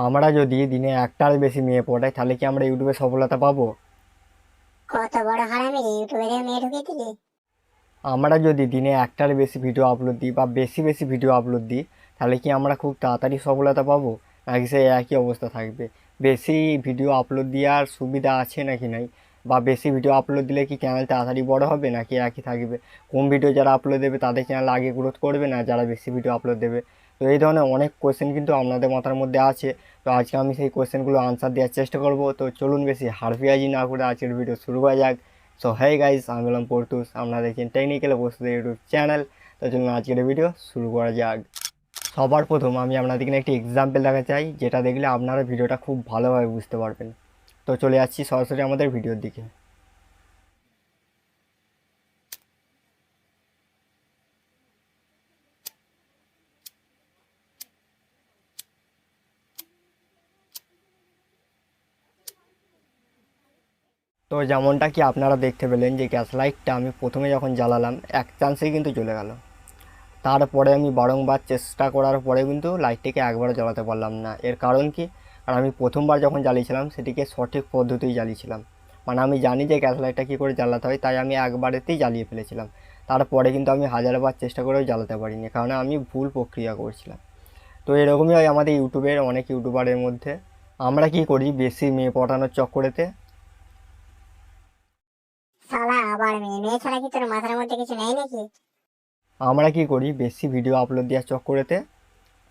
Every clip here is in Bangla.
আমরা যদি দিনে একটার বেশি মেয়ে পড়াই তাহলে কি আমরা ইউটিউবে সফলতা পাবো? কত বড় হারামি রে, ইউটিউবে দিয়ে মেয়ে ঢুকিয়ে দিলি। আমরা যদি দিনে একটার বেশি ভিডিও আপলোড দিই বা বেশি বেশি ভিডিও আপলোড দিই তাহলে কি আমরা খুব তাড়াতাড়ি সফলতা পাবো, নাকি সেই একই অবস্থা থাকবে? বেশি ভিডিও আপলোড দেওয়ার সুবিধা আছে নাকি নাই, বা বেশি ভিডিও আপলোড দিলে কি চ্যানেল তাড়াতাড়ি বড় হবে নাকি একই থাকবে? কম ভিডিও যারা আপলোড দেবে তাদের চ্যানেল আগে গ্রোথ করবে না যারা বেশি ভিডিও আপলোড দেবে? তো এই ধরনের অনেক কোয়েশ্চেন কিন্তু আপনাদের মাথার মধ্যে আছে। তো আজকে আমি সেই কোয়েশ্চেনগুলো আনসার দেওয়ার চেষ্টা করব। তো চলুন বেশি হাড়পিয়াজি না করে আজকের ভিডিও শুরু করা যাক। সো হেই গাইস, আমি হলাম পর্তুস, আপনারা দেখছেন টেকনিক্যাল প্রস্তুতি ইউটিউব চ্যানেল। তো চলুন আজকের ভিডিও শুরু করা যাক। সবার প্রথম আমি আপনাদেরকে একটি এক্সাম্পল দেখাতে চাই, যেটা দেখলে আপনারা ভিডিওটা খুব ভালোভাবে বুঝতে পারবেন। তো চলে যাচ্ছি সরাসরি আমাদের ভিডিওর দিকে। তো যেমনটা কি আপনারা দেখতে পেলেন যে গ্যাস লাইটটা আমি প্রথমে যখন জ্বালালাম এক চান্সেই কিন্তু চলে গেল। তারপরে আমি বারংবার চেষ্টা করার পরে কিন্তু লাইটটিকে একবারও জ্বালাতে পারলাম না। এর কারণ কি? আর আমি প্রথমবার যখন জ্বালিয়েছিলাম সেটিকে সঠিক পদ্ধতিই জ্বালিয়েছিলাম। মানে আমি জানি যে গ্যাস লাইটটা কী করে জ্বালাতে হয়, তাই আমি একবারেতেই জ্বালিয়ে ফেলেছিলাম। তারপরে কিন্তু আমি হাজারবার চেষ্টা করেও জ্বালাতে পারিনি, কারণ আমি ভুল প্রক্রিয়া করছিলাম। তো এরকমই হয় আমাদের ইউটিউবের অনেক ইউটিউবারের মধ্যে। আমরা কি করি, বেশি মেয়ে পটানোর চক্করেতে শালা আবার মেয়ে, মেয়ে ছাড়া কি তোর মাথার মধ্যে কিছু নেই নাকি? আমরা কি করি বেশি ভিডিও আপলোড দেওয়ার চক্করেতে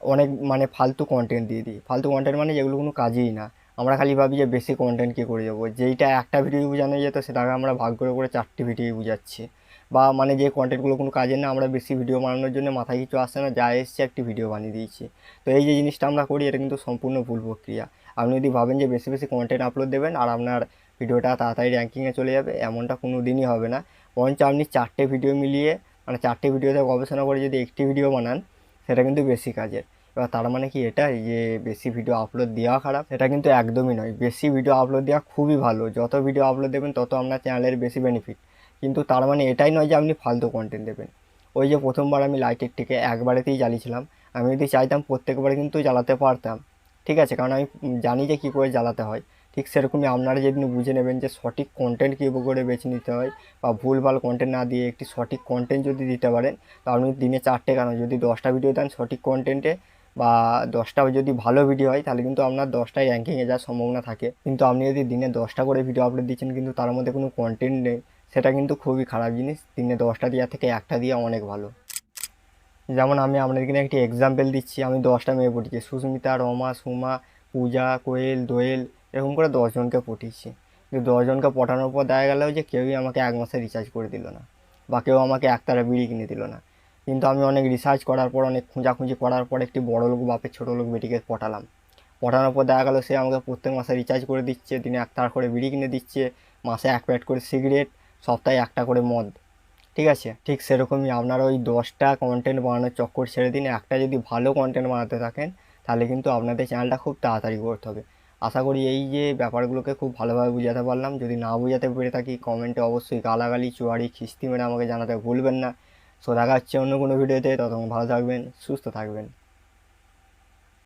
অনেক মানে ফালতু কন্টেন্ট দিয়ে দিই। ফালতু কন্টেন্ট মানে যেগুলো কোনো কাজেই না। আমরা খালি ভাবি যে বেশি কন্টেন্ট কী করে যাবো, যেইটা একটা ভিডিও বোঝানো যেত সেটাকে আমরা ভাগ করে করে 4টি ভিডিও বোঝাচ্ছি। বা মানে যে কন্টেন্টগুলো কোনো কাজের না, আমরা বেশি ভিডিও বানানোর জন্য মাথায় কিছু আসে না, যা এসছে একটি ভিডিও বানিয়ে দিয়েছি। তো এই যে জিনিসটা আমরা করি এটা কিন্তু সম্পূর্ণ ভুল প্রক্রিয়া। আপনি যদি ভাবেন যে বেশি বেশি কন্টেন্ট আপলোড দেবেন আর আপনার ভিডিওটা তাড়াতাড়ি র্যাঙ্কিংয়ে চলে যাবে, এমনটা কোনো দিনই হবে না। বরঞ্চ আপনি 4টে ভিডিও মিলিয়ে মানে 4টে ভিডিওতে গবেষণা করে যদি একটি ভিডিও বানান, সেটা কিন্তু বেশি কাজের। এবার তার মানে কি এটাই যে বেশি ভিডিও আপলোড দেওয়া খারাপ? এটা কিন্তু একদমই নয়। বেশি ভিডিও আপলোড দেওয়া খুবই ভালো। যত ভিডিও আপলোড দেবেন তত আপনার চ্যানেলের বেশি বেনিফিট। কিন্তু তার মানে এটাই নয় যে আপনি ফালতু কন্টেন্ট দেবেন। ওই যে প্রথমবার আমি লাইটেরটিকে একবারেতেই জ্বালিয়েছিলাম, আমি যদি চাইতাম প্রত্যেকবার কিন্তু জ্বালাতে পারতাম, ঠিক আছে, কারণ আমি জানি যে কী করে জ্বালাতে হয়। ঠিক সেরকমই আপনারা যেদিন বুঝে নেবেন যে সঠিক কন্টেন্ট কী করে বেছে নিতে হয়, বা ভুলভাল কন্টেন্ট না দিয়ে একটি সঠিক কন্টেন্ট যদি দিতে পারেন, তো আপনি দিনে 4টে কেন যদি 10টা ভিডিও দেন সঠিক কন্টেন্টে, বা 10টা যদি ভালো ভিডিও হয় তাহলে কিন্তু আপনার 10টাই র্যাঙ্কিংয়ে যাওয়ার সম্ভাবনা থাকে। কিন্তু আপনি যদি দিনে 10টা করে ভিডিও আপলোড দিচ্ছেন কিন্তু তার মধ্যে কোনো কন্টেন্ট নেই, সেটা কিন্তু খুবই খারাপ জিনিস। দিনে 10টা দেওয়ার থেকে একটা দেওয়া অনেক ভালো। যেমন আমি আপনাদেরকে একটি এক্সাম্পল দিচ্ছি, আমি 10টা মেয়ে পটিয়েছি, সুস্মিতা, রমা, সুমা, পূজা, কোয়েল, দোয়েল, এরকম করে 10জনকে পটিয়েছি। কিন্তু 10জনকে পটানোর পর দেখা গেল যে কেউই আমাকে 1 মাসে রিচার্জ করে দিল না, বা কেউ আমাকে একতারা বিড়ি কিনে দিল না। কিন্তু আমি অনেক রিসার্চ করার পর, অনেক খোঁজাখুঁজি করার পর একটি বড়লোক বাপের ছোটো লোক বেটিকে পটালাম। পটানোর পর দেখা গেলো সে আমাকে প্রত্যেক মাসে রিচার্জ করে দিচ্ছে, দিনে একতারা করে বিড়ি কিনে দিচ্ছে, মাসে 1 প্যাকেট করে সিগারেট, সপ্তাহে একটা করে মদ। ঠিক আছে, ঠিক সেরকমই আপনারা ওই 10টা কন্টেন্ট বানানোর চক্কর ছেড়ে দিন, একটা যদি ভালো কন্টেন্ট বানাতে থাকেন তাহলে কিন্তু আপনাদের চ্যানেলটা খুব তাড়াতাড়ি গ্রোথ হবে। আশা করি এই যে ব্যাপারগুলোকে খুব ভালোভাবে বুঝাতে পারলাম। যদি না বুঝাতে পেরে থাকি কমেন্টে অবশ্যই গালাগালি, চুয়াড়ি, খিস্তি মেরে আমাকে জানাতে ভুলবেন না। সো দেখা হচ্ছে অন্য কোনো ভিডিওতে। ততক্ষণ ভালো থাকবেন, সুস্থ থাকবেন।